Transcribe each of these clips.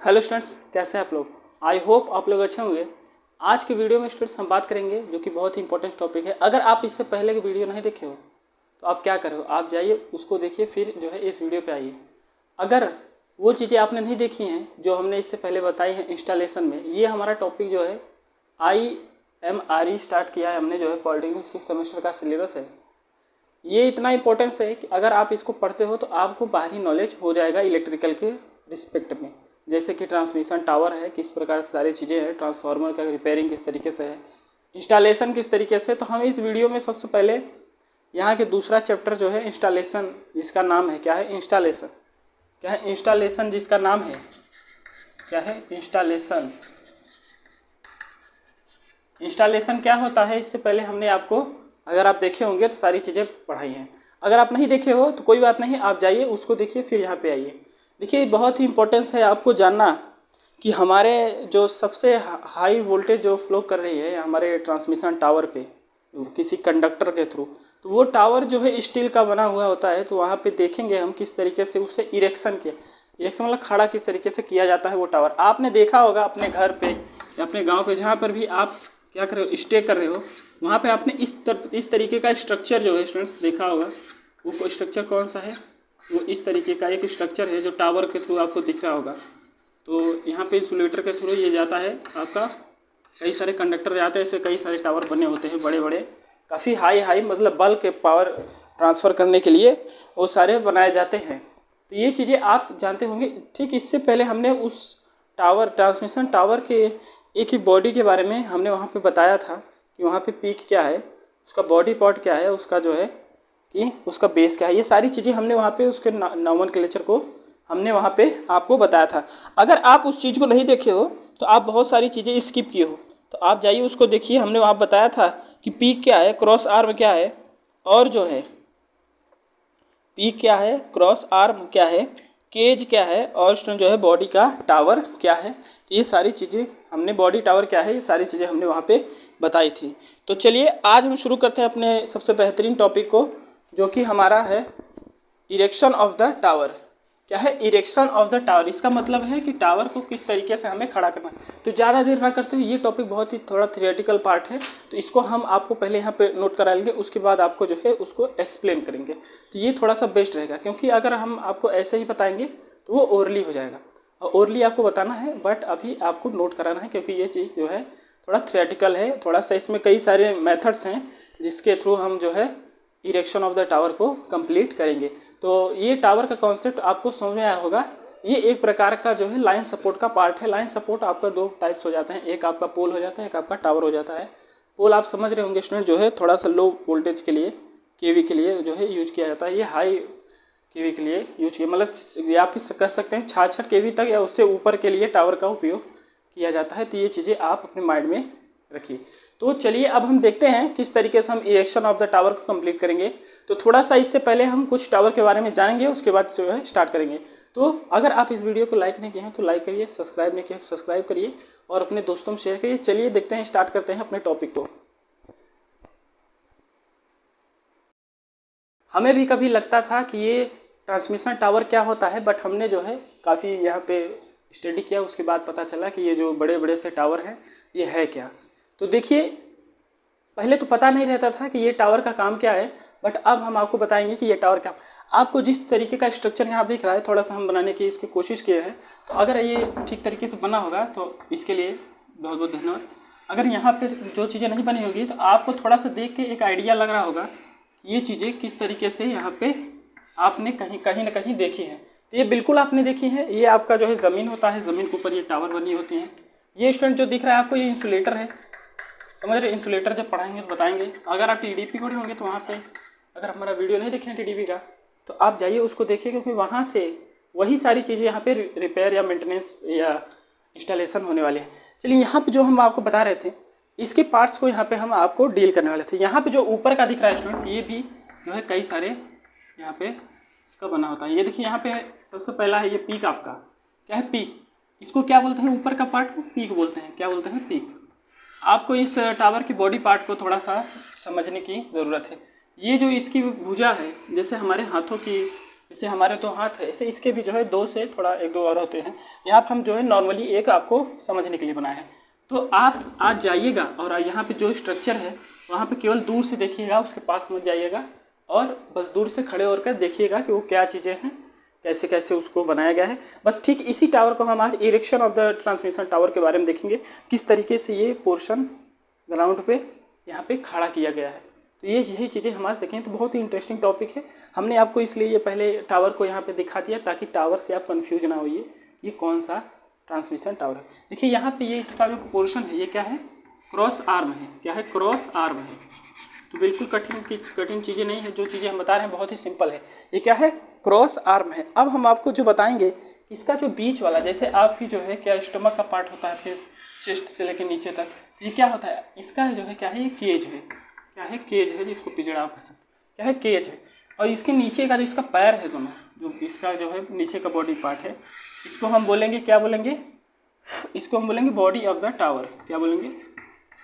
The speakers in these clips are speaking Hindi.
हेलो स्टूडेंट्स, कैसे हैं आप लोग। आई होप आप लोग अच्छे होंगे। आज की वीडियो में स्टूडेंट्स हम बात करेंगे जो कि बहुत ही इंपॉर्टेंट टॉपिक है। अगर आप इससे पहले की वीडियो नहीं देखे हो तो आप क्या करो, आप जाइए उसको देखिए, फिर जो है इस वीडियो पे आइए। अगर वो चीज़ें आपने नहीं देखी हैं जो हमने इससे पहले बताई हैं इंस्टॉलेशन में, ये हमारा टॉपिक जो है IMRE स्टार्ट किया है हमने, जो है पॉलिटेक्निक 6 सेमेस्टर का सिलेबस है। ये इतना इंपॉर्टेंस है कि अगर आप इसको पढ़ते हो तो आपको बाहरी नॉलेज हो जाएगा इलेक्ट्रिकल के रिस्पेक्ट में, जैसे कि ट्रांसमिशन टावर है, किस प्रकार से सारी चीज़ें हैं, ट्रांसफार्मर का रिपेयरिंग किस तरीके से है, इंस्टॉलेशन किस तरीके से। तो हम इस वीडियो में सबसे पहले यहाँ के दूसरा चैप्टर जो है इंस्टॉलेशन, जिसका नाम है क्या है, इंस्टॉलेशन। क्या है इंस्टॉलेशन, जिसका नाम है क्या है, इंस्टॉलेशन। इंस्टॉलेशन क्या होता है, इससे पहले हमने आपको, अगर आप देखे होंगे तो सारी चीज़ें पढ़ाई हैं। अगर आप नहीं देखे हो तो कोई बात नहीं, आप जाइए उसको देखिए, फिर यहाँ पे आइए। देखिए बहुत ही इंपॉर्टेंस है आपको जानना कि हमारे जो सबसे हाई वोल्टेज जो फ्लो कर रही है हमारे ट्रांसमिशन टावर पे किसी कंडक्टर के थ्रू, तो वो टावर जो है स्टील का बना हुआ होता है। तो वहाँ पे देखेंगे हम किस तरीके से उसे इरेक्शन किया, इरेक्शन मतलब खड़ा किस तरीके से किया जाता है वो टावर। आपने देखा होगा अपने घर पे या अपने गाँव पे, जहाँ पर भी आप क्या कर रहे हो, स्टे कर रहे हो, वहाँ पे आपने इस तरीके का स्ट्रक्चर जो है स्टूडेंट्स देखा होगा। वो स्ट्रक्चर कौन सा है, वो इस तरीके का एक स्ट्रक्चर है जो टावर के थ्रू आपको दिख रहा होगा। तो यहाँ पे इंसुलेटर के थ्रू ये जाता है आपका, कई सारे कंडक्टर जाते हैं, ऐसे कई सारे टावर बने होते हैं बड़े बड़े, काफ़ी हाई मतलब बल्क पावर ट्रांसफ़र करने के लिए वो सारे बनाए जाते हैं। तो ये चीज़ें आप जानते होंगे। ठीक इससे पहले हमने उस टावर, ट्रांसमिशन टावर के एक ही बॉडी के बारे में हमने वहाँ पे बताया था कि वहाँ पे पीक क्या है, उसका बॉडी पार्ट क्या है, उसका जो है कि उसका बेस क्या है। ये सारी चीज़ें हमने वहाँ पे उसके नोमेनक्लेचर को हमने वहाँ पे आपको बताया था। अगर आप उस चीज़ को नहीं देखे हो तो आप बहुत सारी चीज़ें स्किप किए हो, तो आप जाइए उसको देखिए। हमने वहाँ बताया था कि पीक क्या है, क्रॉस आर्म क्या है, और जो है पीक क्या है, क्रॉस आर्म क्या है, केज क्या है, और जो है बॉडी का टावर क्या है। तो ये सारी चीज़ें हमने, बॉडी टावर क्या है, ये सारी चीज़ें हमने वहाँ पे बताई थी। तो चलिए आज हम शुरू करते हैं अपने सबसे बेहतरीन टॉपिक को, जो कि हमारा है इरेक्शन ऑफ द टावर। क्या है, इरेक्शन ऑफ द टावर। इसका मतलब है कि टावर को किस तरीके से हमें खड़ा करना है। तो ज़्यादा देर ना करते हुए, ये टॉपिक बहुत ही थोड़ा थियोरेटिकल पार्ट है, तो इसको हम आपको पहले यहाँ पे नोट करा लेंगे, उसके बाद आपको जो है उसको एक्सप्लेन करेंगे। तो ये थोड़ा सा बेस्ट रहेगा, क्योंकि अगर हम आपको ऐसे ही बताएंगे तो वो ओरली हो जाएगा, और ओरली आपको बताना है, बट अभी आपको नोट कराना है, क्योंकि ये चीज़ जो है थोड़ा थियोरेटिकल है, थोड़ा सा इसमें कई सारे मेथड्स हैं जिसके थ्रू हम जो है इरेक्शन ऑफ द टावर को कंप्लीट करेंगे। तो ये टावर का कॉन्सेप्ट आपको समझ में आया होगा। ये एक प्रकार का जो है लाइन सपोर्ट का पार्ट है। लाइन सपोर्ट आपका दो टाइप्स हो जाते हैं, एक आपका पोल हो जाता है, एक आपका टावर हो जाता है। पोल आप समझ रहे होंगे स्टूडेंट, जो है थोड़ा सा लो वोल्टेज के लिए, केवी के लिए जो है यूज किया जाता है। ये हाई केवी के लिए यूज किया, मतलब आप कह सकते हैं 66 केवी तक या उससे ऊपर के लिए टावर का उपयोग किया जाता है। तो ये चीज़ें आप अपने माइंड में रखिए। तो चलिए अब हम देखते हैं किस तरीके से हम इरेक्शन ऑफ द टावर को कंप्लीट करेंगे। तो थोड़ा सा इससे पहले हम कुछ टावर के बारे में जानेंगे, उसके बाद जो है स्टार्ट करेंगे। तो अगर आप इस वीडियो को लाइक नहीं किए हैं तो लाइक करिए, सब्सक्राइब नहीं किया सब्सक्राइब करिए, और अपने दोस्तों में शेयर करिए। चलिए देखते हैं, स्टार्ट करते हैं अपने टॉपिक को। हमें भी कभी लगता था कि ये ट्रांसमिशन टावर क्या होता है, बट हमने जो है काफ़ी यहाँ पे स्टडी किया, उसके बाद पता चला कि ये जो बड़े बड़े से टावर हैं ये है क्या। तो देखिए पहले तो पता नहीं रहता था कि ये टावर का काम क्या है, बट अब हम आपको बताएंगे कि ये टावर क्या। आपको जिस तरीके का स्ट्रक्चर यहाँ दिख रहा है, थोड़ा सा हम बनाने की इसकी कोशिश किए हैं, तो अगर ये ठीक तरीके से बना होगा तो इसके लिए बहुत बहुत धन्यवाद। अगर यहाँ पे जो चीज़ें नहीं बनी होगी तो आपको थोड़ा सा देख के एक आइडिया लग रहा होगा कि ये चीज़ें किस तरीके से यहाँ पे आपने कहीं ना कहीं देखी है। तो ये बिल्कुल आपने देखी है। ये आपका जो है ज़मीन होता है, ज़मीन के ऊपर ये टावर बनी होती हैं। ये स्टूडेंट जो दिख रहा है आपको, ये इंसुलेटर है, समझ रहे। इंसुलेटर जब पढ़ाएंगे तो बताएंगे। अगर आप टीडीपी को होंगे तो वहाँ पे, अगर हमारा वीडियो नहीं देखे हैं टीडीपी का, तो आप जाइए उसको देखिए, क्योंकि वहाँ से वही सारी चीज़ें यहाँ पे रिपेयर या मेंटेनेंस या इंस्टॉलेशन होने वाले हैं। चलिए यहाँ पे जो हम आपको बता रहे थे, इसके पार्ट्स को यहाँ पे हम आपको डील करने वाले थे। यहाँ पे जो ऊपर का दिख रहा है स्टूडेंट्स, ये भी जो है कई सारे यहाँ पे इसका बना होता है। ये देखिए यहाँ पे सबसे पहला है ये पीक। आपका क्या है, पीक। इसको क्या बोलते हैं, ऊपर का पार्ट को पीक बोलते हैं। क्या बोलते हैं, पीक। आपको इस टावर की बॉडी पार्ट को थोड़ा सा समझने की ज़रूरत है। ये जो इसकी भुजा है, जैसे हमारे हाथों की जैसे हमारे तो हाथ है, ऐसे इसके भी जो है 2 से थोड़ा 1-2 और होते हैं। यहाँ पर हम जो है नॉर्मली एक आपको समझने के लिए बनाया है। तो आप आज जाइएगा और यहाँ पे जो स्ट्रक्चर है वहाँ पे केवल दूर से देखिएगा, उसके पास मत जाइएगा, और बस दूर से खड़े होकर देखिएगा कि वो क्या चीज़ें हैं, कैसे कैसे उसको बनाया गया है। बस ठीक इसी टावर को हम आज erection of the transmission tower के बारे में देखेंगे, किस तरीके से ये पोर्शन ग्राउंड पे यहाँ पे खड़ा किया गया है। तो ये यही चीज़ें हम आज देखें, तो बहुत ही इंटरेस्टिंग टॉपिक है। हमने आपको इसलिए ये पहले टावर को यहाँ पे दिखा दिया ताकि टावर से आप कंफ्यूज ना होइए ये कौन सा ट्रांसमिशन टावर है। देखिए यहाँ पे ये इसका जो पोर्शन है ये क्या है, क्रॉस आर्म है। क्या है, क्रॉस आर्म है। तो बिल्कुल कठिन चीज़ें नहीं है, जो चीज़ें हम बता रहे हैं बहुत ही सिंपल है। ये क्या है, क्रॉस आर्म है। अब हम आपको जो बताएंगे इसका जो बीच वाला, जैसे आपकी जो है क्या स्टमक का पार्ट होता है, फिर चेस्ट से लेकर नीचे तक, ये क्या होता है, इसका जो है क्या है, ये केज है। क्या है, केज है, जिसको पिंजड़ा आप कह सकते हैं। क्या है, केज है। और इसके नीचे का जो इसका पैर है दोनों, जो इसका जो है नीचे का बॉडी पार्ट है, इसको हम बोलेंगे, क्या बोलेंगे, इसको हम बोलेंगे बॉडी ऑफ द टावर। क्या बोलेंगे,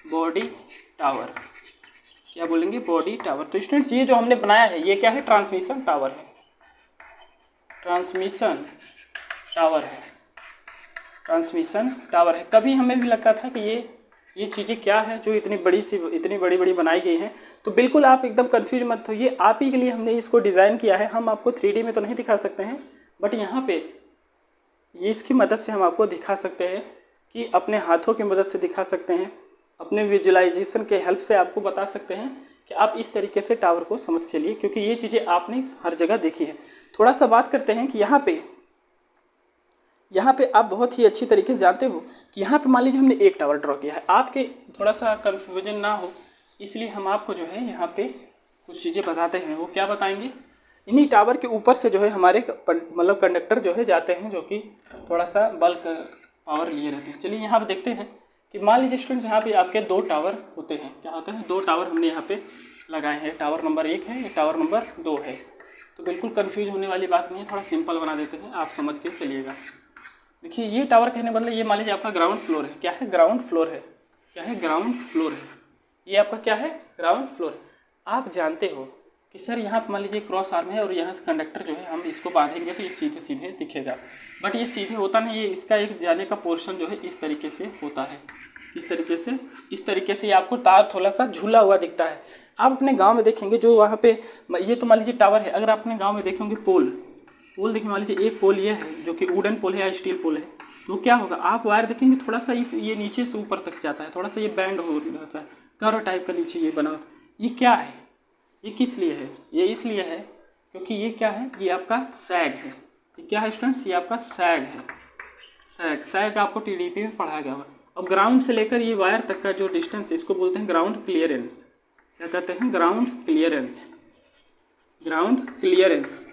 बॉडी टावर। क्या बोलेंगे, बॉडी टावर। तो स्टूडेंट्स ये जो हमने बनाया है ये क्या है, ट्रांसमिशन टावर है। ट्रांसमिशन टावर है, ट्रांसमिशन टावर है। कभी हमें भी लगता था कि ये चीज़ें क्या है जो इतनी बड़ी बनाई गई हैं। तो बिल्कुल आप एकदम कंफ्यूज मत होइए, आप ही के लिए हमने इसको डिज़ाइन किया है। हम आपको 3D में तो नहीं दिखा सकते हैं, बट यहाँ पे ये इसकी मदद से हम आपको दिखा सकते हैं, कि अपने हाथों की मदद से दिखा सकते हैं, अपने विजुअलाइजेशन के हेल्प से आपको बता सकते हैं कि आप इस तरीके से टावर को समझ चलिए, क्योंकि ये चीज़ें आपने हर जगह देखी है। थोड़ा सा बात करते हैं कि यहाँ पे आप बहुत ही अच्छी तरीके से जानते हो कि यहाँ पे मान लीजिए हमने एक टावर ड्रॉ किया है। आपके थोड़ा सा कन्फ्यूजन ना हो इसलिए हम आपको जो है यहाँ पे कुछ चीज़ें बताते हैं। वो क्या बताएंगे, इन्हीं टावर के ऊपर से जो है हमारे मतलब कंडक्टर जो है जाते हैं, जो कि थोड़ा सा बल्क पावर लिए रहते हैं। चलिए यहाँ पे देखते हैं कि मान लीजिए स्टूडेंट्स यहाँ पे आपके 2 टावर होते हैं। क्या होते हैं, 2 टावर हमने यहाँ पे लगाए हैं। टावर नंबर 1 है, टावर नंबर 2 है। तो बिल्कुल कंफ्यूज होने वाली बात नहीं है, थोड़ा सिंपल बना देते हैं, आप समझ के चलिएगा। देखिए ये टावर कहने बदले ये मान लीजिए आपका ग्राउंड फ्लोर है। क्या है, ग्राउंड फ्लोर है। क्या है, ग्राउंड फ्लोर है। ये आपका क्या है, ग्राउंड फ्लोर है। आप जानते हो कि सर यहाँ पर मान लीजिए क्रॉस आर्म है और यहाँ से कंडक्टर जो है हम इसको बांधेंगे तो ये सीधे सीधे दिखेगा, बट ये सीधे होता नहीं है। इसका एक जाने का पोर्शन जो है इस तरीके से होता है, इस तरीके से आपको तार थोड़ा सा झूला हुआ दिखता है। आप अपने गाँव में देखेंगे जो वहाँ पे, ये तो मान लीजिए टावर है, अगर आप अपने गाँव में देखेंगे पोल देखिए, मान लीजिए एक पोल ये है जो कि वुडन पोल है या स्टील पोल है, तो क्या होगा, आप वायर देखेंगे थोड़ा सा ये नीचे से ऊपर तक जाता है, थोड़ा सा ये बैंड हो जाता है, कर्व टाइप का नीचे ये बना। ये क्या है, ये किस लिए है, ये इसलिए है क्योंकि ये क्या है, ये आपका सैग है। ये क्या है स्टूडेंट्स, ये आपका सैग है। सैग आपको TDP में पढ़ाया गया होगा। अब ग्राउंड से लेकर ये वायर तक का जो डिस्टेंस है इसको बोलते हैं ग्राउंड क्लियरेंस। क्या कहते हैं, ग्राउंड क्लियरेंस। ग्राउंड क्लियरेंस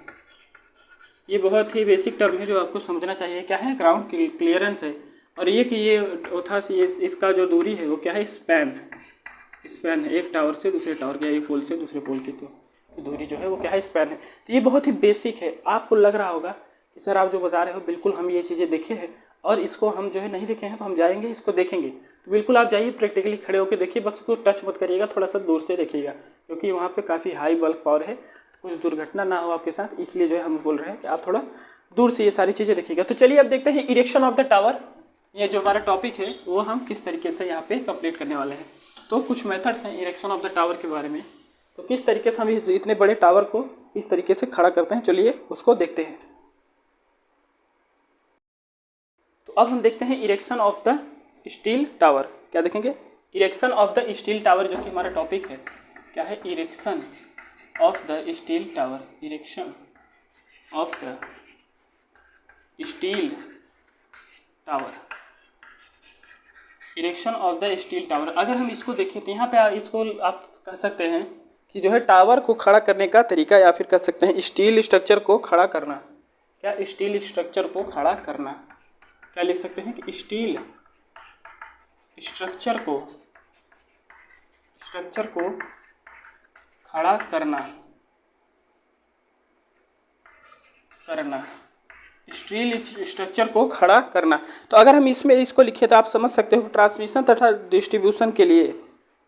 ये बहुत ही बेसिक टर्म है जो आपको समझना चाहिए। क्या है, ग्राउंड क्लियरेंस है। और ये कि ये उठा से इसका जो दूरी है वो क्या है, स्पैन है। एक टावर से दूसरे टावर के, एक पोल से दूसरे पोल की तो दूरी जो है वो क्या है, स्पैन है। तो ये बहुत ही बेसिक है। आपको लग रहा होगा कि सर आप जो बता रहे हो बिल्कुल हम ये चीज़ें देखे हैं और इसको हम जो है नहीं देखे हैं, तो हम जाएंगे इसको देखेंगे। तो बिल्कुल आप जाइए, प्रैक्टिकली खड़े होकर देखिए, बस उसको टच मत करिएगा, थोड़ा सा दूर से देखिएगा, क्योंकि वहाँ पे काफ़ी हाई बल्क पावर है, कुछ दुर्घटना ना हो आपके साथ, इसलिए जो है हम बोल रहे हैं कि आप थोड़ा दूर से ये सारी चीज़ें देखिएगा। तो चलिए अब देखते हैं इरेक्शन ऑफ द टावर। ये जो हमारा टॉपिक है वो हम किस तरीके से यहाँ पे कंप्लीट करने वाले हैं। तो कुछ मेथड्स हैं इरेक्शन ऑफ द टावर के बारे में, तो किस तरीके से हम इतने बड़े टावर को इस तरीके से खड़ा करते हैं, चलिए उसको देखते हैं। तो अब हम देखते हैं erection of the steel tower. क्या देखेंगे, erection of the steel tower, जो कि हमारा टॉपिक है। क्या है, erection of the steel tower. Erection of the steel tower. Erection of the steel tower, अगर हम इसको देखें तो यहाँ पे इसको आप कह सकते हैं कि जो है टावर को खड़ा करने का तरीका, या फिर कह सकते हैं स्टील स्ट्रक्चर को खड़ा करना। क्या, स्टील स्ट्रक्चर को खड़ा करना। क्या लिख सकते हैं कि स्टील स्ट्रक्चर को खड़ा करना। स्टील स्ट्रक्चर को खड़ा करना। तो अगर हम इसमें इसको लिखे तो आप समझ सकते हो ट्रांसमिशन तथा डिस्ट्रीब्यूशन के लिए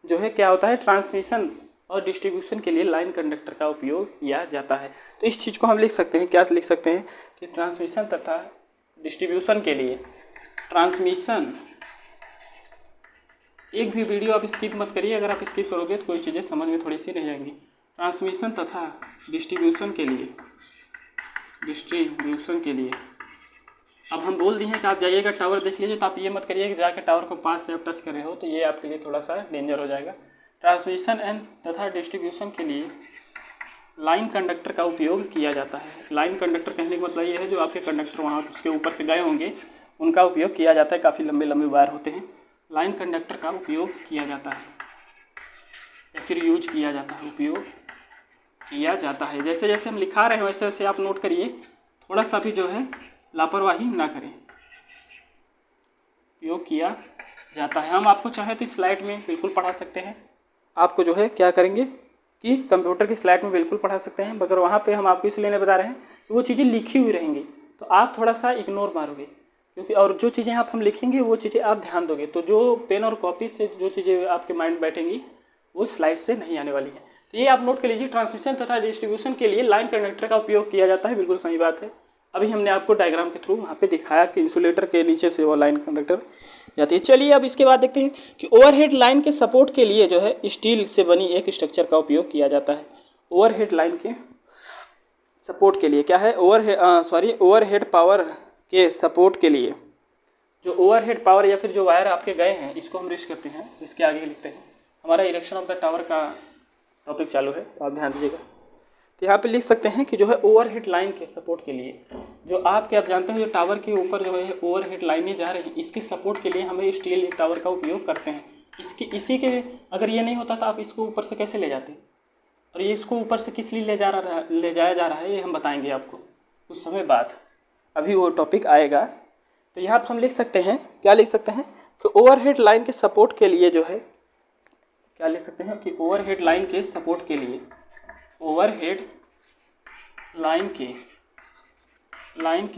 जो है क्या होता है, ट्रांसमिशन और डिस्ट्रीब्यूशन के लिए लाइन कंडक्टर का उपयोग किया जाता है। तो इस चीज़ को हम लिख सकते हैं, क्या लिख सकते हैं कि ट्रांसमिशन तथा डिस्ट्रीब्यूशन के लिए, ट्रांसमिशन, एक भी वीडियो आप स्किप मत करिए, अगर आप स्किप करोगे तो कोई चीज़ें समझ में थोड़ी सी नहीं आएंगी। ट्रांसमिशन तथा डिस्ट्रीब्यूशन के लिए, डिस्ट्रीब्यूशन के लिए अब हम बोल दिए हैं कि आप जाइएगा टावर देख लीजिए, तो आप ये मत करिए कि जाके टावर को पास से आप टच कर रहे हो, तो ये आपके लिए थोड़ा सा डेंजर हो जाएगा। ट्रांसमिशन एंड तथा डिस्ट्रीब्यूशन के लिए लाइन कंडक्टर का उपयोग किया जाता है। लाइन कंडक्टर कहने का मतलब ये है जो आपके कंडक्टर वहाँ उसके ऊपर से गए होंगे उनका उपयोग किया जाता है, काफ़ी लंबे लंबे वायर होते हैं, लाइन कंडक्टर का उपयोग किया जाता है या फिर यूज किया जाता है, उपयोग किया जाता है। जैसे जैसे हम लिखा रहे हैं वैसे वैसे आप नोट करिए, थोड़ा सा भी जो है लापरवाही ना करें। उपयोग किया जाता है, हम आपको चाहे तो स्लाइड में बिल्कुल पढ़ा सकते हैं, आपको जो है क्या करेंगे कि कंप्यूटर की स्लाइड में बिल्कुल पढ़ा सकते हैं, मगर वहाँ पे हम आपको इसलिए नहीं बता रहे हैं कि वो चीज़ें लिखी हुई रहेंगी तो आप थोड़ा सा इग्नोर मारोगे, क्योंकि और जो चीज़ें आप हम लिखेंगे वो चीज़ें आप ध्यान दोगे, तो जो पेन और कॉपी से जो चीज़ें आपके माइंड बैठेंगी वो स्लाइड से नहीं आने वाली है। तो ये आप नोट कर लीजिए, ट्रांसमिशन तथा डिस्ट्रीब्यूशन के लिए लाइन कंडक्टर का उपयोग किया जाता है, बिल्कुल सही बात है। अभी हमने आपको डायग्राम के थ्रू वहाँ पे दिखाया कि इंसुलेटर के नीचे से वो लाइन कंडक्टर जाती है। चलिए अब इसके बाद देखते हैं कि ओवरहेड लाइन के सपोर्ट के लिए जो है स्टील से बनी एक स्ट्रक्चर का उपयोग किया जाता है। ओवरहेड लाइन के सपोर्ट के लिए क्या है, ओवरहेड पावर के सपोर्ट के लिए, जो ओवरहेड पावर या फिर जो वायर आपके गए हैं इसको हम रिस्ट करते हैं, इसके आगे लिखते हैं। हमारा इरेक्शन ऑफ द टावर का टॉपिक चालू है तो आप ध्यान दीजिएगा। तो यहाँ पे लिख सकते हैं कि जो है ओवरहेड लाइन के सपोर्ट के लिए, जो आपके आप जानते हैं जो टावर के ऊपर जो है ओवरहेड लाइनें जा रही हैं, इसके सपोर्ट के लिए हमें स्टील टावर का उपयोग करते हैं। इसी के अगर ये नहीं होता तो आप इसको ऊपर से कैसे ले जाते, और ये इसको ऊपर से किस लिए ले जाया जा रहा है ये हम बताएंगे आपको कुछ समय बाद, अभी वो टॉपिक आएगा। तो यहाँ पर हम लिख सकते हैं, क्या लिख सकते हैं कि ओवरहेड लाइन के सपोर्ट के लिए जो है, क्या लिख सकते हैं कि ओवरहेड लाइन के सपोर्ट के लिए, ओवरहेड लाइन के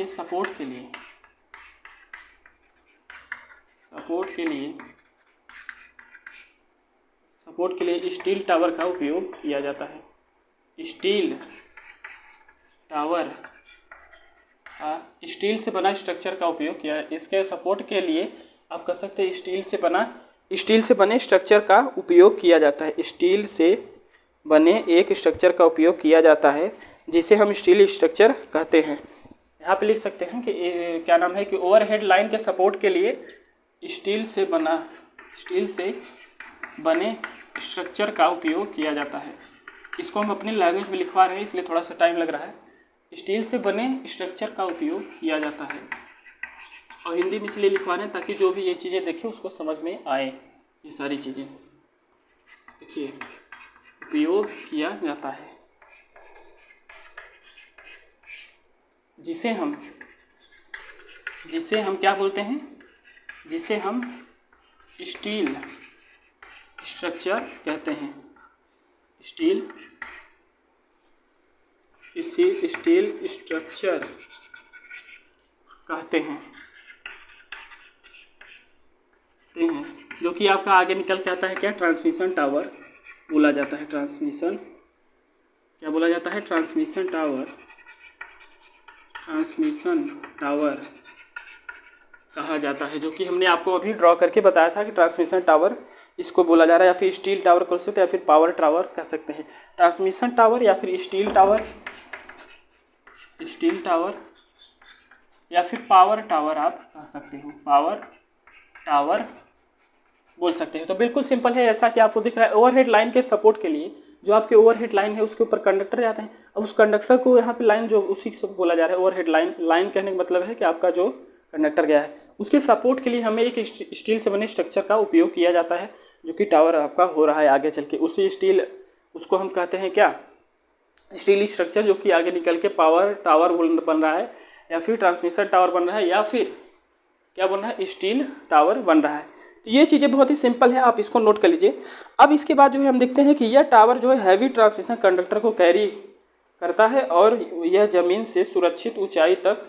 सपोर्ट के लिए स्टील टावर का उपयोग किया जाता है। स्टील टावर स्टील से बना स्ट्रक्चर का उपयोग किया, इसके सपोर्ट के लिए आप कह सकते हैं स्टील से बने स्ट्रक्चर का उपयोग किया जाता है। स्टील से बने एक स्ट्रक्चर का उपयोग किया जाता है जिसे हम स्टील स्ट्रक्चर कहते हैं। यहाँ पे लिख सकते हैं कि क्या नाम है कि ओवरहेड लाइन के सपोर्ट के लिए स्टील से बने स्ट्रक्चर का उपयोग किया जाता है। इसको हम अपनी लैंग्वेज में लिखवा रहे हैं इसलिए थोड़ा सा टाइम लग रहा है। स्टील से बने स्ट्रक्चर का उपयोग किया जाता है, और हिंदी में इसलिए लिखवा रहे हैं ताकि जो भी ये चीज़ें देखें उसको समझ में आए। ये सारी चीज़ें देखिए, उपयोग किया जाता है जिसे हम क्या बोलते हैं, जिसे हम स्टील स्ट्रक्चर कहते हैं। स्टील स्ट्रक्चर कहते हैं, जो कि आपका आगे निकल के आता है क्या, ट्रांसमिशन टावर बोला जाता है। ट्रांसमिशन क्या बोला जाता है, ट्रांसमिशन टावर कहा जाता है, जो कि हमने आपको अभी ड्रॉ करके बताया था कि ट्रांसमिशन टावर इसको बोला जा रहा है, या फिर स्टील टावर कह सकते हैं या फिर पावर टावर कह सकते हैं। ट्रांसमिशन टावर या फिर स्टील टावर या फिर पावर टावर आप कह सकते हो, पावर टावर बोल सकते हैं। तो बिल्कुल सिंपल है, ऐसा कि आपको दिख रहा है ओवरहेड लाइन के सपोर्ट के लिए जो आपके ओवरहेड लाइन है उसके ऊपर कंडक्टर जाते हैं। अब उस कंडक्टर को यहाँ पे लाइन जो उसी से बोला जा रहा है ओवरहेड लाइन कहने का मतलब है कि आपका जो कंडक्टर गया है उसके सपोर्ट के लिए हमें एक स्टील से बने स्ट्रक्चर का उपयोग किया जाता है, जो कि टावर आपका हो रहा है आगे चल के। उसी स्टील उसको हम कहते हैं क्या, स्टील स्ट्रक्चर, जो कि आगे निकल के पावर टावर बन रहा है या फिर ट्रांसमिशन टावर बन रहा है या फिर क्या बन रहा है, स्टील टावर बन रहा है। तो ये चीज़ें बहुत ही सिंपल है, आप इसको नोट कर लीजिए। अब इसके बाद जो है हम देखते हैं कि यह टावर जो है हैवी ट्रांसमिशन कंडक्टर को कैरी करता है और यह ज़मीन से सुरक्षित ऊंचाई तक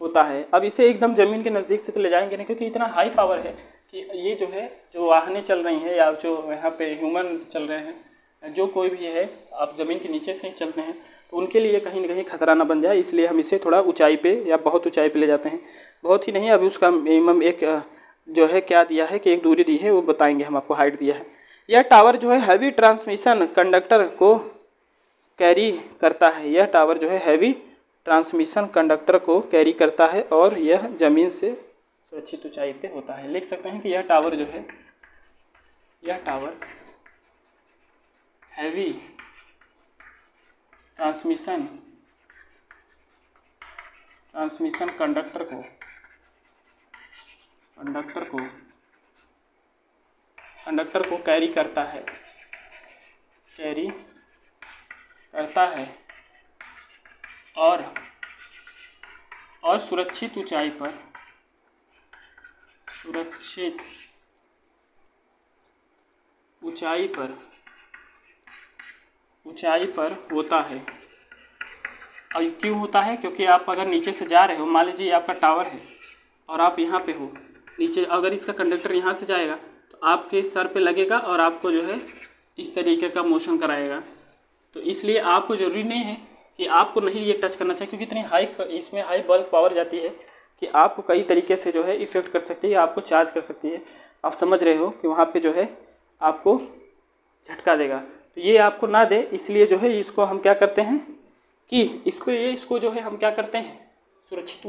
होता है। अब इसे एकदम ज़मीन के नज़दीक से तो ले जाएंगे नहीं, क्योंकि इतना हाई पावर है कि ये जो है जो वाहनें चल रही हैं या जो यहाँ पे ह्यूमन चल रहे हैं जो कोई भी है, आप ज़मीन के नीचे से ही चलते हैं तो उनके लिए कहीं ना कहीं खतरा ना बन जाए, इसलिए हम इसे थोड़ा ऊंचाई पे या बहुत ऊंचाई पे ले जाते हैं। बहुत ही नहीं, अभी उसका मिनिमम एक जो है क्या दिया है कि एक दूरी दी है, वो बताएंगे हम आपको, हाइट दिया है। यह टावर जो है हैवी ट्रांसमिशन कंडक्टर को कैरी करता है। यह टावर जो है हैवी ट्रांसमिशन कंडक्टर को कैरी करता है और यह ज़मीन से सुरक्षित ऊंचाई पे होता है। लिख सकते हैं कि यह टावर जो है, यह टावर हैवी ट्रांसमिशन कंडक्टर को कैरी करता है और सुरक्षित ऊंचाई पर होता है। और क्यों होता है? क्योंकि आप अगर नीचे से जा रहे हो, मान लीजिए आपका टावर है और आप यहाँ पे हो नीचे, अगर इसका कंडक्टर यहाँ से जाएगा तो आपके सर पे लगेगा और आपको जो है इस तरीके का मोशन कराएगा। तो इसलिए आपको ज़रूरी नहीं है कि आपको नहीं ये टच करना चाहिए, क्योंकि इतनी इसमें हाई बल्क पावर जाती है कि आपको कई तरीके से जो है इफ़ेक्ट कर सकती है, आपको चार्ज कर सकती है। आप समझ रहे हो कि वहाँ पे जो है आपको झटका देगा। तो ये आपको ना दे, इसलिए जो है इसको हम क्या करते हैं कि इसको जो है हम क्या करते हैं, सुरक्षित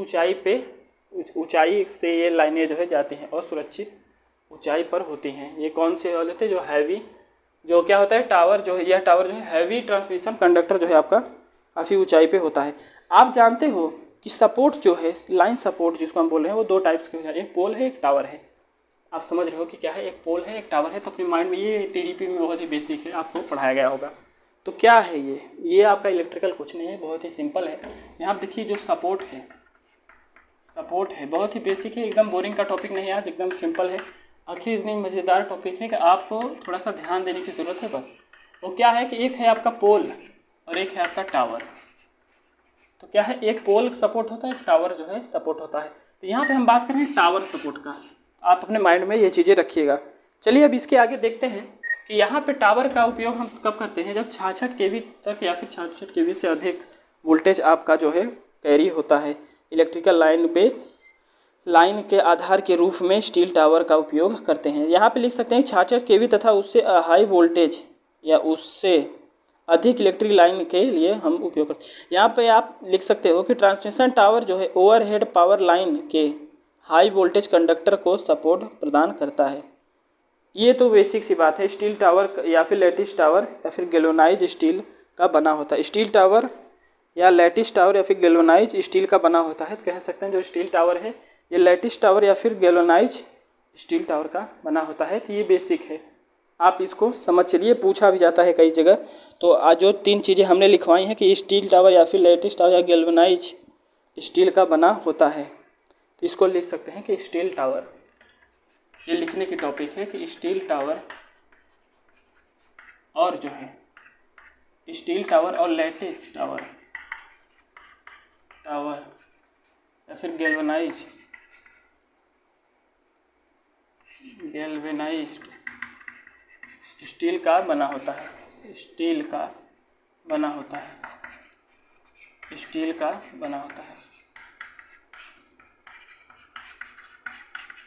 ऊंचाई से ये लाइनें जो है जाती हैं और सुरक्षित ऊंचाई पर होती हैं। ये कौन से वाले थे? जो हैवी, जो क्या होता है टावर जो है, यह टावर जो है हैवी ट्रांसमिशन कंडक्टर जो है आपका काफ़ी ऊंचाई पे होता है। आप जानते हो कि सपोर्ट जो है, लाइन सपोर्ट जिसको हम बोल रहे हैं, वो दो टाइप्स के होते हैं, एक पोल है एक टावर है। आप समझ रहे हो कि क्या है, एक पोल है एक टावर है। तो अपने माइंड में ये टीडीपी में बहुत ही बेसिक है, आपको पढ़ाया गया होगा। तो क्या है ये आपका इलेक्ट्रिकल कुछ नहीं है, बहुत ही सिंपल है। यहाँ आप देखिए जो सपोर्ट है बहुत ही बेसिक है, एकदम बोरिंग का टॉपिक नहीं है आज, एकदम सिंपल है। आखिर इतनी मज़ेदार टॉपिक है कि आपको थोड़ा सा ध्यान देने की ज़रूरत है बस। वो क्या है कि एक है आपका पोल और एक है आपका टावर। तो क्या है, एक पोल सपोर्ट होता है, एक टावर जो है सपोर्ट होता है। तो यहाँ पे हम बात कर रहे हैं टावर सपोर्ट का। आप अपने माइंड में ये चीज़ें रखिएगा। चलिए अब इसके आगे देखते हैं कि यहाँ पे टावर का उपयोग हम कब करते हैं, जब 66 kV तक या फिर 66 kV से अधिक वोल्टेज आपका जो है कैरी होता है। इलेक्ट्रिकल लाइन के आधार के रूप में स्टील टावर का उपयोग करते हैं। यहाँ पे लिख सकते हैं 66 kV तथा उससे हाई वोल्टेज या उससे अधिक इलेक्ट्रिक लाइन के लिए हम उपयोग करते हैं। यहाँ पे आप लिख सकते हो कि ट्रांसमिशन टावर जो है ओवरहेड पावर लाइन के हाई वोल्टेज कंडक्टर को सपोर्ट प्रदान करता है। ये तो बेसिक सी बात है। स्टील टावर या फिर लैटिस टावर या फिर गैल्वेनाइज स्टील का बना होता है। स्टील टावर या लैटिस टावर या फिर गैल्वेनाइज स्टील का बना होता है। तो कह सकते हैं जो स्टील टावर है ये लैटिस टावर या फिर गैल्वेनाइज स्टील टावर का बना होता है। तो ये बेसिक है, आप इसको समझ चलिए, पूछा भी जाता है कई जगह। तो आज जो 3 चीज़ें हमने लिखवाई हैं कि स्टील टावर या फिर लैटिस टावर या गैल्वेनाइज स्टील का बना होता है, तो इसको लिख सकते हैं कि स्टील टावर। ये लिखने की टॉपिक है कि स्टील टावर और जो है स्टील टावर और लैटिस टावर या फिर गैल्वेनाइज्ड स्टील का बना होता है। स्टील का बना होता है।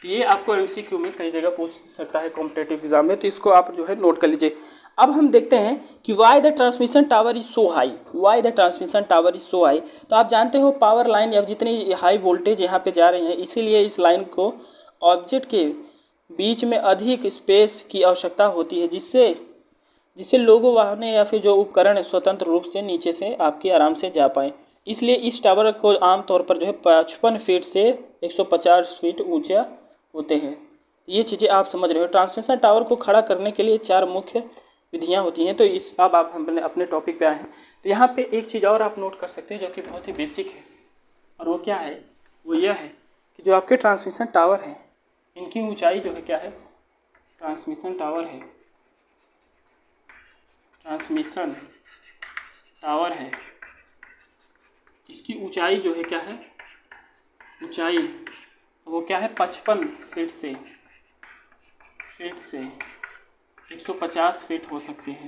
ये आपको एमसीक्यू में कई जगह पूछ सकता है कॉम्पिटेटिव एग्जाम में, तो इसको आप जो है नोट कर लीजिए। अब हम देखते हैं कि why the transmission tower is so high. तो आप जानते हो पावर लाइन या जितनी हाई वोल्टेज यहाँ पे जा रही है, इसीलिए इस लाइन को ऑब्जेक्ट के बीच में अधिक स्पेस की आवश्यकता होती है, जिससे लोगों वाहनों या फिर जो उपकरण स्वतंत्र रूप से नीचे से आपके आराम से जा पाए। इसलिए इस टावर को आमतौर पर जो है 55 फीट से 150 फीट ऊंचा होते हैं। ये चीज़ें आप समझ रहे हो। ट्रांसमिशन टावर को खड़ा करने के लिए 4 मुख्य विधियां होती हैं। तो अब आप अपने टॉपिक पे आए हैं, तो यहाँ पे एक चीज़ और आप नोट कर सकते हैं जो कि बहुत ही बेसिक है, और वो क्या है, वो यह है कि जो आपके ट्रांसमिशन टावर हैं इनकी ऊंचाई जो है क्या है, ट्रांसमिशन टावर है, इसकी ऊंचाई जो है क्या है, ऊंचाई वो क्या है 55 फीट से 150 फीट हो सकती है।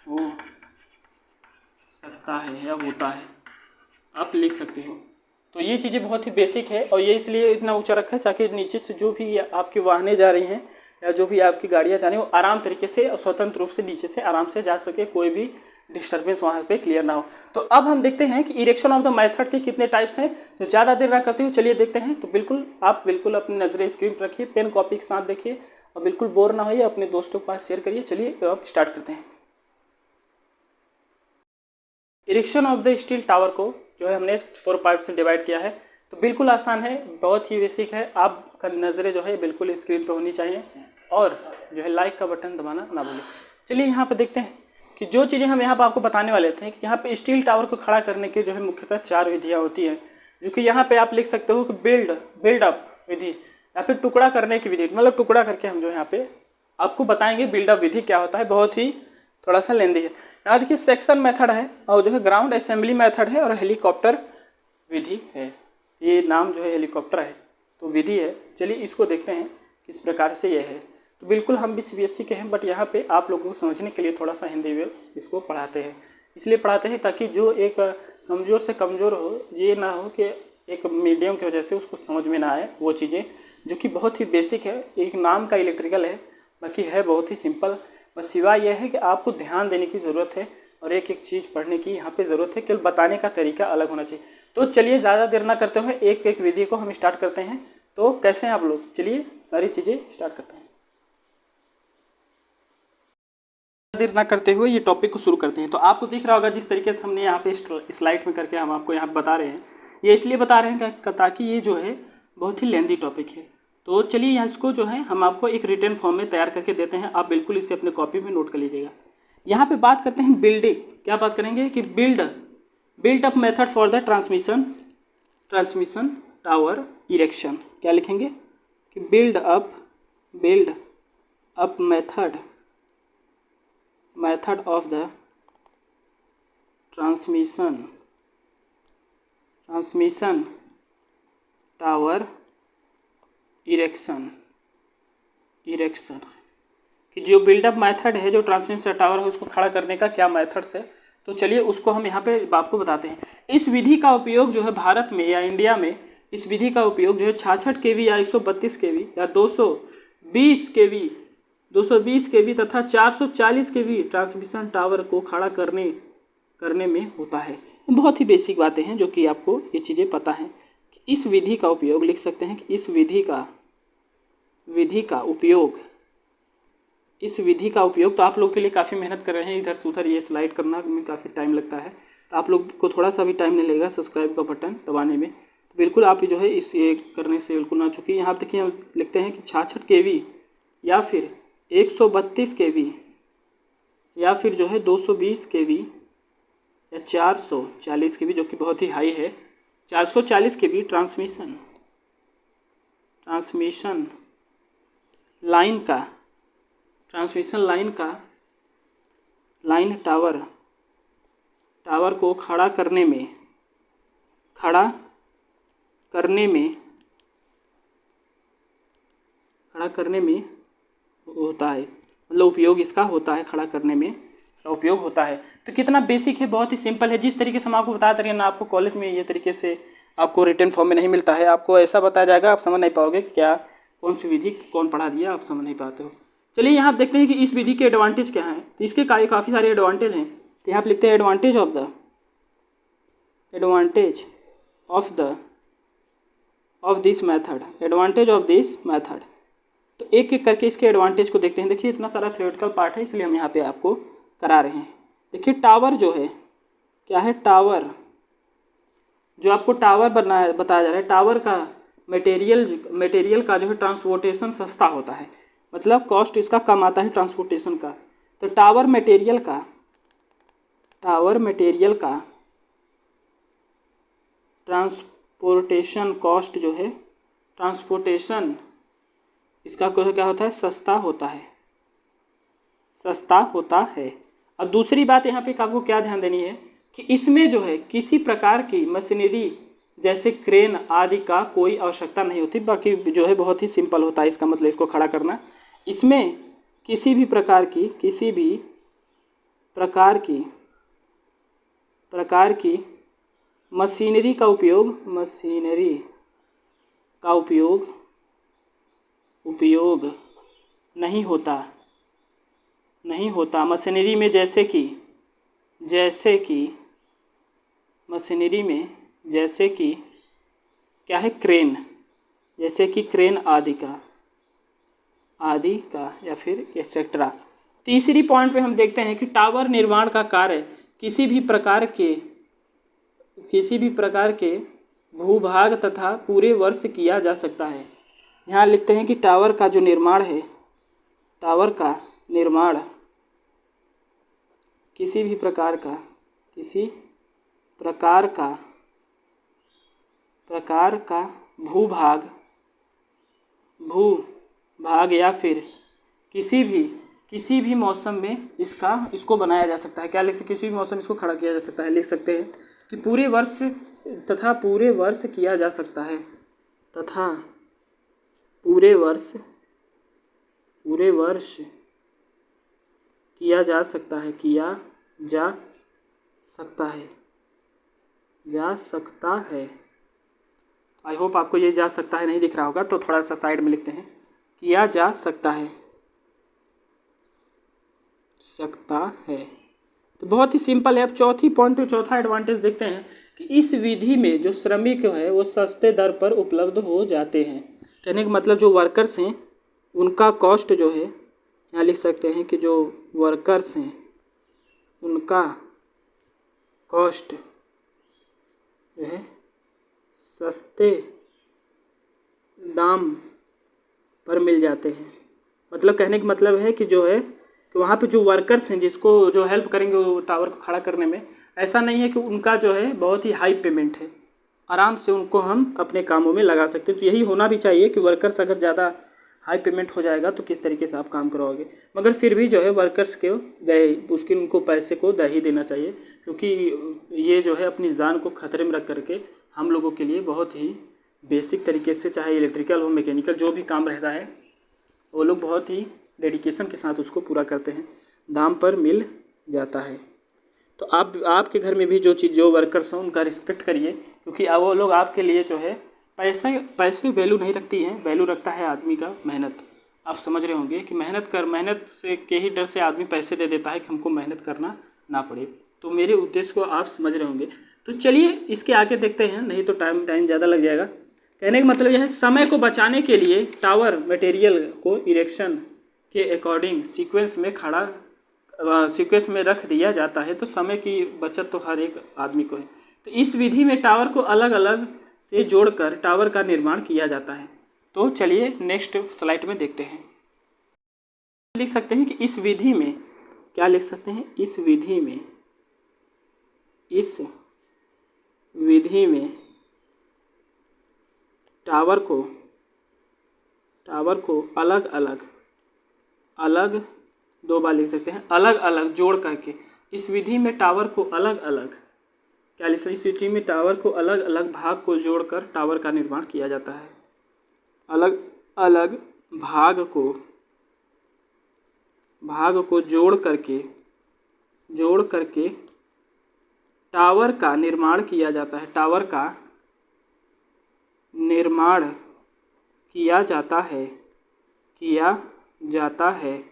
हो सकता है या होता है, आप लिख सकते हो। तो ये चीज़ें बहुत ही बेसिक है और ये इसलिए इतना ऊंचा रखा है ताकि नीचे से जो भी आपकी वाहनें जा रही हैं या जो भी आपकी गाड़ियाँ जा रही हैं वो आराम तरीके से और स्वतंत्र रूप से नीचे से आराम से जा सके, कोई भी डिस्टर्बेंस वहाँ पे क्लियर ना हो। तो अब हम देखते हैं कि इरेक्शन ऑफ द मेथड के कितने टाइप्स हैं। तो ज़्यादा देर ना करते हुए चलिए देखते हैं। तो आप बिल्कुल अपनी नज़रें स्क्रीन पर रखिए, पेन कॉपी के साथ देखिए और बिल्कुल बोर ना होइए, अपने दोस्तों के पास शेयर करिए। चलिए अब स्टार्ट करते हैं। Erection of the steel tower को जो है हमने 4 पार्ट से डिवाइड किया है। तो बिल्कुल आसान है, बहुत ही बेसिक है। आपका नज़रें जो है बिल्कुल स्क्रीन पर होनी चाहिए और जो है लाइक का बटन दबाना ना भूलें। चलिए यहाँ पर देखते हैं कि जो चीज़ें हम यहाँ पर आपको बताने वाले थे कि यहाँ पे स्टील टावर को खड़ा करने की जो है मुख्यतः 4 विधियाँ होती हैं, जो कि यहाँ पे आप लिख सकते हो कि बिल्ड अप विधि या फिर टुकड़ा करने की विधि। मतलब टुकड़ा करके हम जो यहाँ पे आपको बताएंगे बिल्ड अप विधि क्या होता है, बहुत ही थोड़ा सा लेंदी है। यहाँ देखिए सेक्शन मेथड है और जो है ग्राउंड असेंबली मेथड है और हेलीकॉप्टर विधि है। ये नाम जो है हेलीकॉप्टर है तो विधि है। चलिए इसको देखते हैं किस प्रकार से ये है। तो बिल्कुल हम भी CBSE के हैं, बट यहाँ पे आप लोगों को समझने के लिए थोड़ा सा हिंदी में इसको पढ़ाते हैं। इसलिए पढ़ाते हैं ताकि जो एक कमज़ोर से कमज़ोर हो, ये ना हो कि एक मीडियम की वजह से उसको समझ में ना आए वो चीज़ें, जो कि बहुत ही बेसिक है। एक नाम का इलेक्ट्रिकल है, बाकी है बहुत ही सिंपल। बस सिवाय यह है कि आपको ध्यान देने की ज़रूरत है और एक एक चीज़ पढ़ने की यहाँ पर ज़रूरत है, केवल बताने का तरीका अलग होना चाहिए। तो चलिए ज़्यादा देर ना करते हुए एक एक विधि को हम स्टार्ट करते हैं। तो कैसे हैं आप लोग? चलिए सारी चीज़ें स्टार्ट करते हैं। देर ना करते हुए ये टॉपिक को शुरू करते हैं। तो आपको दिख रहा होगा जिस तरीके से हमने यहाँ पे स्लाइड में करके हम आपको यहाँ बता रहे हैं, ये इसलिए बता रहे हैं ताकि ये जो है बहुत ही लेंदी टॉपिक है। तो चलिए यहाँ इसको जो है हम आपको एक रिटन फॉर्म में तैयार करके देते हैं, आप बिल्कुल इसे अपने कॉपी में नोट कर लीजिएगा। यहाँ पे बात करते हैं बिल्डिंग, क्या बात करेंगे कि build up method for the transmission tower erection. क्या लिखेंगे कि build up method of the transmission tower erection कि जो बिल्डअप मेथड है, जो ट्रांसमिशन टावर है उसको खड़ा करने का क्या मेथड्स है। तो चलिए उसको हम यहाँ पे आपको बताते हैं। इस विधि का उपयोग जो है भारत में या इंडिया में इस विधि का उपयोग जो है 66 kV या 132 kV या 220 kV तथा 440 kV ट्रांसमिशन टावर को खड़ा करने में होता है। बहुत ही बेसिक बातें हैं जो कि आपको ये चीज़ें पता हैं कि इस विधि का उपयोग लिख सकते हैं कि इस विधि का उपयोग तो आप लोग के लिए काफ़ी मेहनत कर रहे हैं, इधर से उधर ये स्लाइड करना में काफ़ी टाइम लगता है, तो आप लोग को थोड़ा सा भी टाइम नहीं लगेगा सब्सक्राइब का बटन दबाने में। तो बिल्कुल आप जो है इस ये करने से बिल्कुल ना चुकी। यहाँ देखिए हम लिखते हैं कि 66 kV या फिर 132 kV या फिर जो है 220 kV या 440 kV, जो कि बहुत ही हाई है। 440 kV ट्रांसमिशन लाइन टावर को खड़ा करने में होता है। मतलब उपयोग इसका होता है, खड़ा करने में इसका उपयोग होता है। तो कितना बेसिक है, बहुत ही सिंपल है। जिस तरीके से हम आपको बताते रहे ना, आपको कॉलेज में ये तरीके से आपको रिटन फॉर्म में नहीं मिलता है, आपको ऐसा बताया जाएगा, आप समझ नहीं पाओगे कि क्या कौन सी विधि कौन पढ़ा दिया, आप समझ नहीं पाते हो। चलिए यहाँ आप देखते हैं कि इस विधि के एडवांटेज क्या हैं। तो इसके काफ़ी सारे एडवांटेज हैं। तो यहाँ आप लिखते हैं एडवांटेज ऑफ दिस मेथड। तो एक एक करके इसके एडवांटेज को देखते हैं। देखिए इतना सारा थ्योरेटिकल पार्ट है, इसलिए हम यहाँ पे आपको करा रहे हैं। देखिए टावर जो है क्या है, टावर जो आपको टावर बताया जा रहा है, टावर का मटेरियल का जो है ट्रांसपोर्टेशन सस्ता होता है, मतलब कॉस्ट इसका कम आता है ट्रांसपोर्टेशन का। तो टावर मटेरियल का ट्रांसपोर्टेशन कॉस्ट जो है, ट्रांसपोर्टेशन इसका क्या होता है, सस्ता होता है। और दूसरी बात यहाँ पे आपको क्या ध्यान देनी है कि इसमें जो है किसी प्रकार की मशीनरी जैसे क्रेन आदि का कोई आवश्यकता नहीं होती, बाकी जो है बहुत ही सिंपल होता है। इसका मतलब इसको खड़ा करना, इसमें किसी भी प्रकार की मशीनरी का उपयोग नहीं होता मशीनरी में, जैसे कि क्या है, क्रेन, जैसे कि क्रेन आदि का या फिर एक्सेट्रा। तीसरी पॉइंट पे हम देखते हैं कि टावर निर्माण का कार्य किसी भी प्रकार के भूभाग तथा पूरे वर्ष किया जा सकता है। यहाँ लिखते हैं कि टावर का निर्माण किसी प्रकार का भूभाग या फिर किसी भी मौसम में इसको बनाया जा सकता है। क्या लिख सकते, किसी भी मौसम में इसको खड़ा किया जा सकता है। लिख सकते हैं कि पूरे वर्ष किया जा सकता है तथा पूरे वर्ष किया जा सकता है। आई होप आपको ये जा सकता है नहीं दिख रहा होगा, तो थोड़ा सा साइड में लिखते हैं, किया जा सकता है। तो बहुत ही सिंपल है। अब चौथा एडवांटेज देखते हैं कि इस विधि में जो श्रमिक है वो सस्ते दर पर उपलब्ध हो जाते हैं। कहने का मतलब जो वर्कर्स हैं उनका कॉस्ट जो है, यहाँ लिख सकते हैं कि जो वर्कर्स हैं उनका कॉस्ट जो है सस्ते दाम पर मिल जाते हैं। मतलब कहने का मतलब है कि जो है कि वहाँ पे जो वर्कर्स हैं जिसको जो हेल्प करेंगे वो टावर को खड़ा करने में, ऐसा नहीं है कि उनका जो है बहुत ही हाई पेमेंट है, आराम से उनको हम अपने कामों में लगा सकते हैं। तो यही होना भी चाहिए कि वर्कर्स अगर ज़्यादा हाई पेमेंट हो जाएगा तो किस तरीके से आप काम करवाओगे, मगर फिर भी जो है वर्कर्स के उनको पैसे को दे ही देना चाहिए, क्योंकि ये जो है अपनी जान को खतरे में रख करके हम लोगों के लिए बहुत ही बेसिक तरीके से, चाहे इलेक्ट्रिकल हो मैकेनिकल जो भी काम रहता है, वो लोग बहुत ही डेडिकेशन के साथ उसको पूरा करते हैं, दाम पर मिल जाता है। तो आपके घर में भी जो वर्कर्स हों उनका रिस्पेक्ट करिए, क्योंकि वो लोग आपके लिए जो है पैसे वैल्यू नहीं रखती हैं, वैल्यू रखता है आदमी का मेहनत। आप समझ रहे होंगे कि मेहनत से के ही डर से आदमी पैसे दे देता है कि हमको मेहनत करना ना पड़े। तो मेरे उद्देश्य को आप समझ रहे होंगे। तो चलिए इसके आगे देखते हैं, नहीं तो टाइम ज़्यादा लग जाएगा। कहने का मतलब यह है, समय को बचाने के लिए टावर मटेरियल को इरेक्शन के अकॉर्डिंग सीक्वेंस में रख दिया जाता है। तो समय की बचत तो हर एक आदमी को है। तो इस विधि में टावर को अलग अलग से जोड़कर टावर का निर्माण किया जाता है। तो चलिए नेक्स्ट स्लाइड में देखते हैं। लिख सकते हैं कि इस विधि में क्या लिख सकते हैं, इस विधि में टावर को अलग दो बार लिख सकते हैं, अलग अलग जोड़ करके। इस विधि में टावर को अलग अलग क्या लिख सकते हैं, इस विधि में टावर को अलग अलग भाग को जोड़कर टावर का निर्माण किया जाता है। अलग अलग भाग को जोड़ करके टावर का निर्माण किया जाता है। टावर का निर्माण किया जाता है।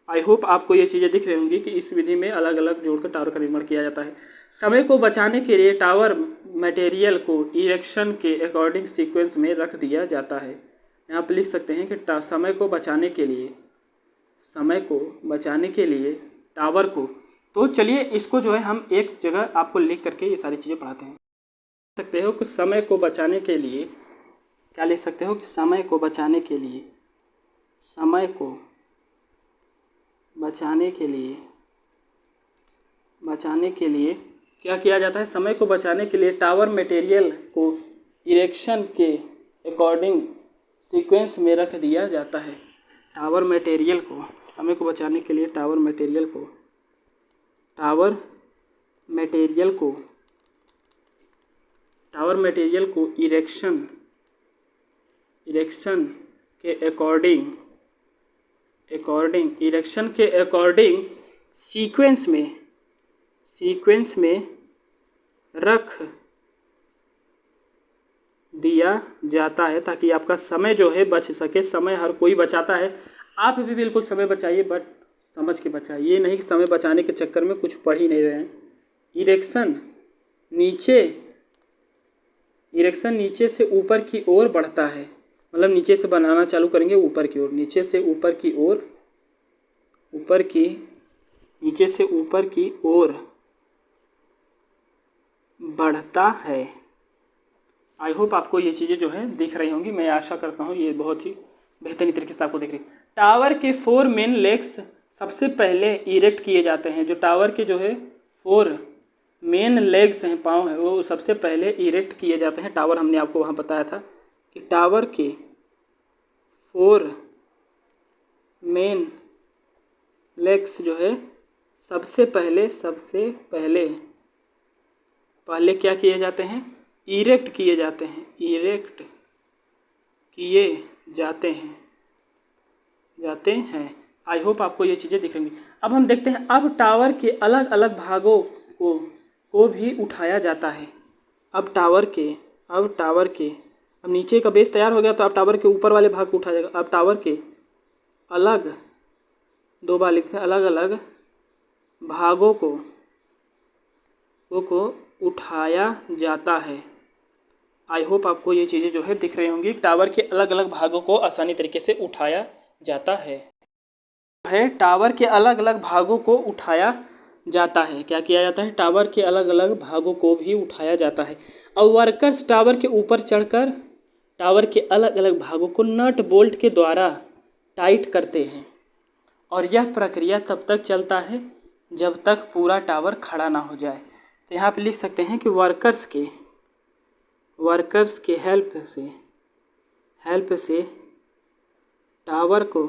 आई होप आपको ये चीज़ें दिख रही होंगी कि इस विधि में अलग अलग जोड़कर टावर का निर्माण किया जाता है। समय को बचाने के लिए टावर मटेरियल को इरेक्शन के अकॉर्डिंग सीक्वेंस में रख दिया जाता है। यहाँ पर लिख सकते हैं कि समय को बचाने के लिए टावर को। तो चलिए इसको जो है हम एक जगह आपको लिख करके ये सारी चीज़ें पढ़ाते हैं। लिख सकते हो कि समय को बचाने के लिए क्या लिख सकते हो कि समय को बचाने के लिए क्या किया जाता है। समय को बचाने के लिए टावर मटेरियल को इरेक्शन के अकॉर्डिंग सीक्वेंस में रख दिया जाता है। टावर मटेरियल को समय को बचाने के लिए टावर मटेरियल को इरेक्शन के अकॉर्डिंग सीक्वेंस में रख दिया जाता है ताकि आपका समय जो है बच सके। समय हर कोई बचाता है, आप भी बिल्कुल समय बचाइए, बट समझ के बचाइए। ये नहीं कि समय बचाने के चक्कर में कुछ पढ़ ही नहीं रहे हैं। इरेक्शन नीचे से ऊपर की ओर बढ़ता है, मतलब नीचे से बनाना चालू करेंगे ऊपर की ओर, नीचे से ऊपर की ओर, नीचे से ऊपर की ओर बढ़ता है। आई होप आपको ये चीज़ें जो है दिख रही होंगी, मैं आशा करता हूँ ये बहुत ही बेहतरीन तरीके से आपको दिख रही। टावर के 4 मेन लेग्स सबसे पहले इरेक्ट किए जाते हैं। जो टावर के जो है 4 मेन लेग्स हैं, पाँव हैं, वो सबसे पहले इरेक्ट किए जाते हैं। टावर हमने आपको वहाँ बताया था कि टावर के 4 मेन लेग्स जो है सबसे पहले क्या किए जाते हैं? इरेक्ट किए जाते हैं। आई होप आपको ये चीज़ें दिख रही। अब हम देखते हैं, अब टावर के अलग अलग भागों को भी उठाया जाता है। अब नीचे का बेस तैयार हो गया, तो अब टावर के ऊपर वाले भाग को उठाया जाएगा। अब टावर के अलग अलग भागों को उठाया जाता है। आई होप आपको ये चीज़ें जो है दिख रही होंगी। टावर के अलग अलग भागों को आसानी तरीके से उठाया जाता है। टावर के अलग अलग भागों को उठाया जाता है। क्या किया जाता है? टावर के अलग अलग भागों को भी उठाया जाता है। और वर्कर्स टावर के ऊपर चढ़कर टावर के अलग अलग भागों को नट बोल्ट के द्वारा टाइट करते हैं, और यह प्रक्रिया तब तक चलता है जब तक पूरा टावर खड़ा ना हो जाए। तो यहाँ पे लिख सकते हैं कि वर्कर्स के हेल्प से टावर को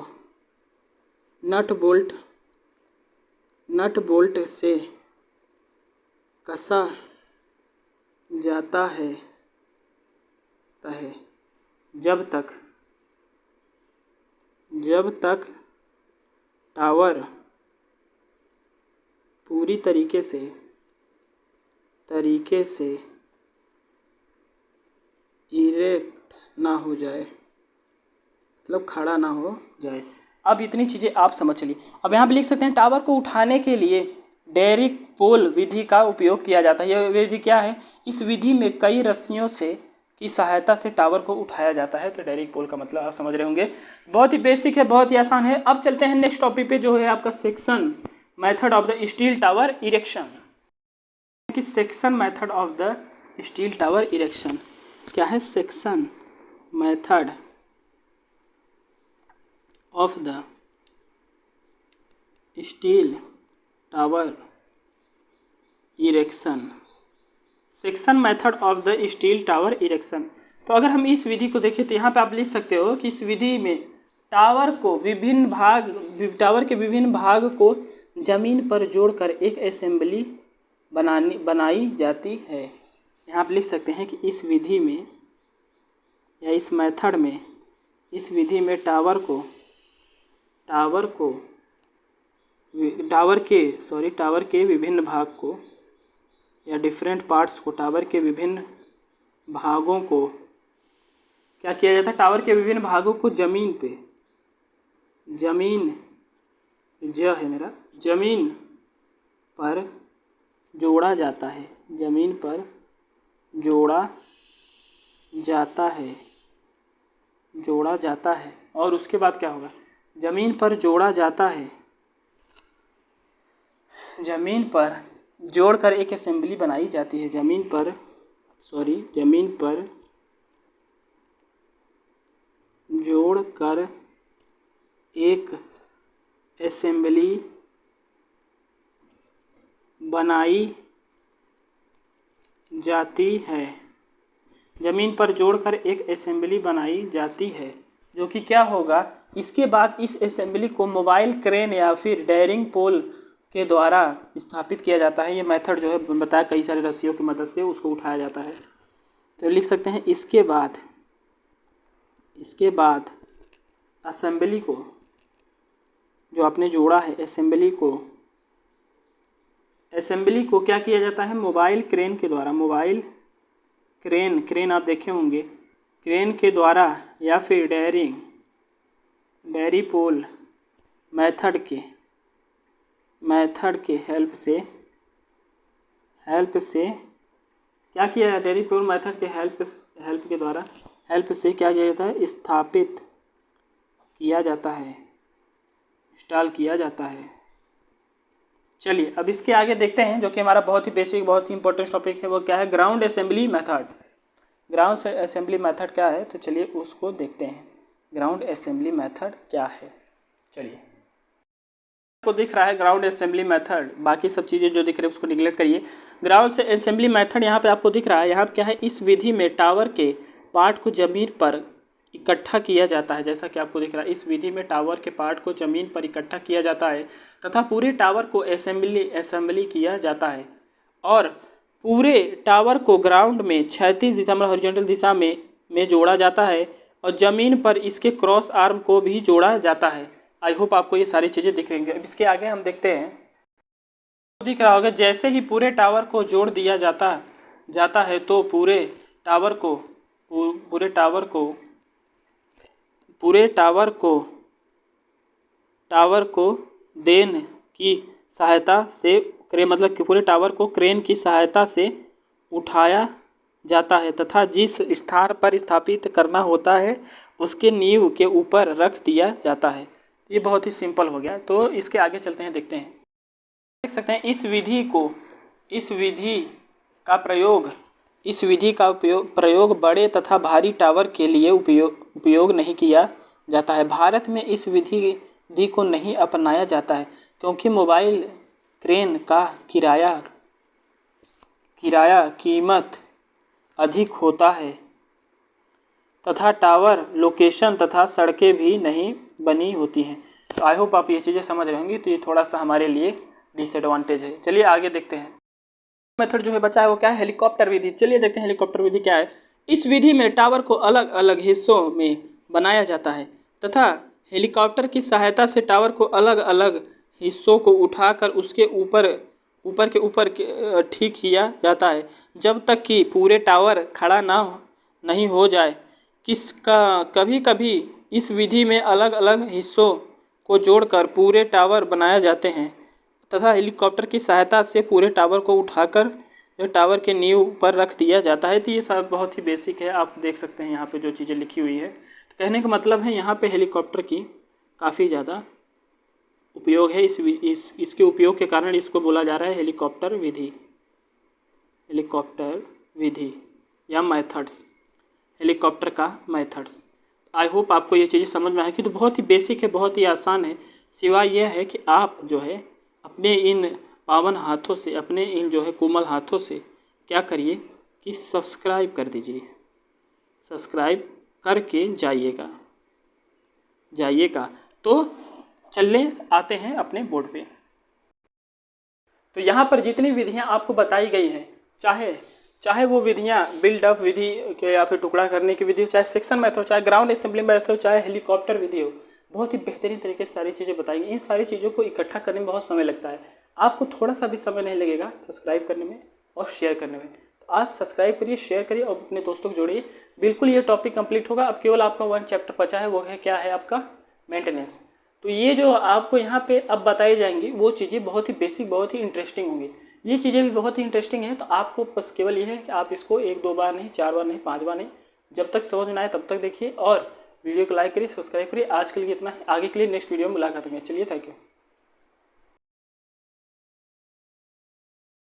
नट बोल्ट से कसा जाता है जब तक टावर पूरी तरीके से इरेक्ट ना हो जाए, मतलब खड़ा ना हो जाए। अब इतनी चीज़ें आप समझ ली। अब यहाँ पे लिख सकते हैं, टावर को उठाने के लिए डेरिक पोल विधि का उपयोग किया जाता है। यह विधि क्या है? इस विधि में कई रस्सियों की सहायता से टावर को उठाया जाता है। तो डेरिक पोल का मतलब आप समझ रहे होंगे। बहुत ही बेसिक है, बहुत ही आसान है। अब चलते हैं नेक्स्ट टॉपिक पे, जो है आपका section method of the steel tower erection. कि section method of the steel tower erection क्या है? Section method of the steel tower erection. Section method of the steel tower erection. तो अगर हम इस विधि को देखें तो यहाँ पे आप लिख सकते हो कि इस विधि में टावर के विभिन्न भाग को जमीन पर जोड़कर एक असेंबली बनाई जाती है। यहाँ पे लिख सकते हैं कि इस विधि में या इस मेथड में, इस विधि में टावर के विभिन्न भाग को या डिफरेंट पार्ट्स को, टावर के विभिन्न भागों को क्या किया जाता है? टावर के विभिन्न भागों को जमीन पर जोड़ा जाता है। जमीन पर जोड़ा जाता है। और उसके बाद क्या होगा? जमीन पर जोड़ा जाता है, जमीन पर जोड़कर एक असेंबली बनाई जाती है। जमीन पर जोड़कर एक असेंबली बनाई जाती है। जमीन पर जोड़कर एक असेंबली बनाई जाती है, जो कि क्या होगा? इसके बाद इस असेंबली को मोबाइल क्रेन या फिर डेरिंग पोल के द्वारा स्थापित किया जाता है। ये मेथड जो है बताया, कई सारे रस्सियों की मदद से उसको उठाया जाता है। तो लिख सकते हैं, इसके बाद असेंबली को, जो आपने जोड़ा है, असेंबली को असेंबली को क्या किया जाता है, मोबाइल क्रेन के द्वारा, मोबाइल क्रेन आप देखे होंगे, क्रेन के द्वारा या फिर डैरी पोल मेथड के हेल्प से क्या किया है, डैरी पोल मेथड के हेल्प के द्वारा से क्या किया जाता है, स्थापित किया जाता है, इंस्टॉल किया जाता है। चलिए अब इसके आगे देखते हैं, जो कि हमारा बहुत ही बेसिक, बहुत ही इंपॉर्टेंट टॉपिक है, वो क्या है, ground assembly method. Ground assembly method क्या है, तो चलिए उसको देखते हैं। ग्राउंड असेंबली मेथड क्या है, चलिए आपको दिख रहा है ग्राउंड असेंबली मेथड, बाकी सब चीज़ें जो दिख रही है उसको निगलेक्ट करिए। ग्राउंड असेंबली मेथड यहाँ पे आपको दिख रहा है, यहाँ पे क्या है, इस विधि में टावर के पार्ट को जमीन पर इकट्ठा किया जाता है। जैसा कि आपको दिख रहा है, इस विधि में टावर के पार्ट को जमीन पर इकट्ठा किया जाता है तथा पूरे टावर को असेंबली किया जाता है और पूरे टावर को ग्राउंड में क्षैतिज दिशा में, हॉरिजॉन्टल दिशा में जोड़ा जाता है और ज़मीन पर इसके क्रॉस आर्म को भी जोड़ा जाता है। आई होप आपको ये सारी चीज़ें दिख रही हैं। अब इसके आगे हम देखते हैं, दिख रहा होगा जैसे ही पूरे टावर को जोड़ दिया जाता है तो पूरे टावर को क्रेन की सहायता से मतलब कि पूरे टावर को क्रेन की सहायता से उठाया जाता है तथा जिस स्थान पर स्थापित करना होता है उसके नींव के ऊपर रख दिया जाता है। ये बहुत ही सिंपल हो गया। तो इसके आगे चलते हैं, देखते हैं। देख सकते हैं इस विधि का प्रयोग बड़े तथा भारी टावर के लिए उपयोग नहीं किया जाता है। भारत में इस विधि को नहीं अपनाया जाता है क्योंकि मोबाइल क्रेन का कीमत अधिक होता है तथा टावर लोकेशन तथा सड़कें भी नहीं बनी होती हैं। तो आई होप आप ये चीज़ें समझ रहे होंगे। तो ये थोड़ा सा हमारे लिए डिसएडवांटेज है। चलिए आगे देखते हैं। मेथड जो है बचा है वो क्या है, हेलीकॉप्टर विधि। चलिए देखते हैं हेलीकॉप्टर विधि क्या है। इस विधि में टावर को अलग अलग हिस्सों में बनाया जाता है तथा हेलीकॉप्टर की सहायता से टावर को अलग अलग हिस्सों को उठाकर उसके ऊपर ठीक किया जाता है जब तक कि पूरे टावर खड़ा नहीं हो जाए। कभी कभी इस विधि में अलग अलग हिस्सों को जोड़कर पूरे टावर बनाए जाते हैं तथा हेलीकॉप्टर की सहायता से पूरे टावर को उठाकर टावर के नींव पर रख दिया जाता है। तो ये सब बहुत ही बेसिक है, आप देख सकते हैं यहाँ पे जो चीज़ें लिखी हुई है। तो कहने का मतलब है यहाँ पे हेलीकॉप्टर की काफ़ी ज़्यादा उपयोग है। इसके उपयोग के कारण इसको बोला जा रहा है हेलीकॉप्टर विधि या मेथड्स, हेलीकॉप्टर का मेथड्स। आई होप आपको ये चीज़ें समझ में आएगी। तो बहुत ही बेसिक है, बहुत ही आसान है, सिवाय यह है कि आप जो है अपने इन पावन हाथों से, अपने इन जो है कोमल हाथों से क्या करिए कि सब्सक्राइब कर दीजिए, सब्सक्राइब करके जाइएगा। तो चलने आते हैं अपने बोर्ड पे। तो यहाँ पर जितनी विधियाँ आपको बताई गई हैं, चाहे वो विधियाँ बिल्डअप विधि के या फिर टुकड़ा करने की विधि हो, चाहे सेक्शन मेथड हो, चाहे ग्राउंड असेंबली मेथड हो, चाहे हेलीकॉप्टर विधि हो, बहुत ही बेहतरीन तरीके से सारी चीज़ें बताई गई। इन सारी चीज़ों को इकट्ठा करने में बहुत समय लगता है। आपको थोड़ा सा भी समय नहीं लगेगा सब्सक्राइब करने में और शेयर करने में। तो आप सब्सक्राइब करिए, शेयर करिए और अपने दोस्तों को जोड़िए। बिल्कुल ये टॉपिक कंप्लीट होगा। अब केवल आपका 1 चैप्टर बचा है, वो है क्या है आपका मेंटेनेंस। तो ये जो आपको यहाँ पे अब बताई जाएंगी वो चीज़ें बहुत ही बेसिक, बहुत ही इंटरेस्टिंग होंगी। ये चीज़ें भी बहुत ही इंटरेस्टिंग हैं। तो आपको बस केवल ये है कि आप इसको 1-2 बार नहीं, 4 बार नहीं, 5 बार नहीं, जब तक समझ में आए तब तक देखिए और वीडियो को लाइक करिए, सब्सक्राइब करिए। आज के लिए इतना ही, आगे के लिए नेक्स्ट वीडियो में मुलाकात होंगे। चलिए, थैंक यू।